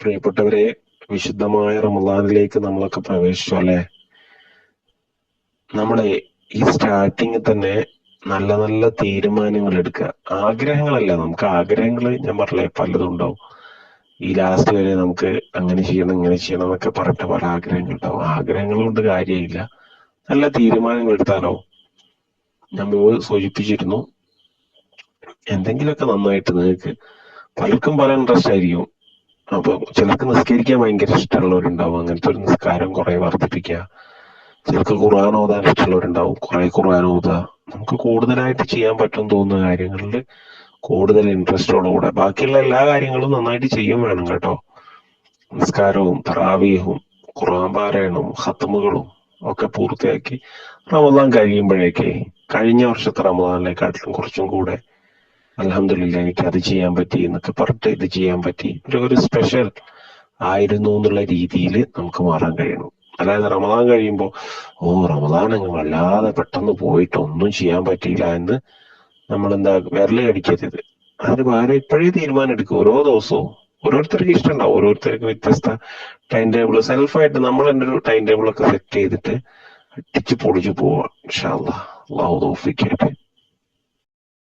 പ്രിയപ്പെട്ടവരെ, വിശുദ്ധമായ റമദാനിലേക്ക് നമ്മളൊക്കെ പ്രവേശിച്ചു അല്ലെ. നമ്മളെ ഈ സ്റ്റാർട്ടിങ്ങിൽ തന്നെ നല്ല നല്ല തീരുമാനങ്ങൾ എടുക്കുക. ആഗ്രഹങ്ങളല്ല, നമുക്ക് ആഗ്രഹങ്ങൾ ഞാൻ പറഞ്ഞില്ലേ പലതും ഉണ്ടാവും. ഈ ലാസ്റ്റ് വരെ നമുക്ക് അങ്ങനെ ചെയ്യണം ഇങ്ങനെ ചെയ്യണം എന്നൊക്കെ പറഞ്ഞിട്ട് പല ആഗ്രഹങ്ങൾ ഉണ്ടാവും. ആഗ്രഹങ്ങൾ കൊണ്ട് കാര്യമില്ല, നല്ല തീരുമാനങ്ങൾ എടുത്താലോ. ഞാൻ മുമ്പ് സൂചിപ്പിച്ചിരുന്നു, എന്തെങ്കിലുമൊക്കെ നന്നായിട്ട് നിങ്ങൾക്ക് പലർക്കും പല ഇൻട്രസ്റ്റ് ആയിരിക്കും. അപ്പൊ ചിലർക്ക് നിസ്കരിക്കാൻ ഭയങ്കര ഇഷ്ടമുള്ളവരുണ്ടാവും, അങ്ങനത്തെ ഒരു നിസ്കാരം കുറെ വർദ്ധിപ്പിക്കുക. ചിലർക്ക് ഖുർആൻ ഓതാൻ ഇഷ്ടമുള്ളവരുണ്ടാവും, കുറെ ഖുർആൻ ഓതുക. നമുക്ക് കൂടുതലായിട്ട് ചെയ്യാൻ പറ്റും തോന്നുന്ന കാര്യങ്ങളിൽ കൂടുതൽ ഇൻട്രസ്റ്റോടുകൂടെ ബാക്കിയുള്ള എല്ലാ കാര്യങ്ങളും നന്നായിട്ട് ചെയ്യും വേണം കേട്ടോ. നിസ്കാരവും തറാവീഹും ഖുർആൻ പാരായണവും ഖത്മുകളും ഒക്കെ പൂർത്തിയാക്കി റമദാൻ കഴിയുമ്പോഴേക്ക് കഴിഞ്ഞ വർഷത്തെ റമദാനിനെക്കാട്ടിലും കുറച്ചും കൂടെ അൽഹംദുലില്ലാ എനിക്ക് അത് ചെയ്യാൻ പറ്റി എന്നൊക്കെ പറഞ്ഞിട്ട് ഇത് ചെയ്യാൻ പറ്റി, ഒരു സ്പെഷ്യൽ ആയിരുന്നു എന്നുള്ള രീതിയിൽ നമുക്ക് മാറാൻ കഴിയണം. അതായത് റമദാൻ കഴിയുമ്പോൾ റമദാൻ അങ്ങ് വല്ലാതെ പെട്ടെന്ന് പോയിട്ട് ഒന്നും ചെയ്യാൻ പറ്റിയില്ല എന്ന് നമ്മൾ എന്താ വിരല് കടിക്കരുത്. അതിന് പകരം ഇപ്പോഴേ തീരുമാനം എടുക്കും. ഓരോ ദിവസവും ഓരോരുത്തർക്ക് ഇഷ്ടമുണ്ടാവും, ഓരോരുത്തർക്ക് വ്യത്യസ്ത ടൈം ടേബിൾ, സെൽഫായിട്ട് നമ്മൾ തന്നെ ഒരു ടൈം ടേബിൾ ഒക്കെ സെറ്റ് ചെയ്തിട്ട് അടിച്ച് പൊളിച്ച് പോവാം. ഇൻഷാ അല്ലാഹ്. അല്ലാഹു തൗഫീഖ് ചെയ്യട്ടെ.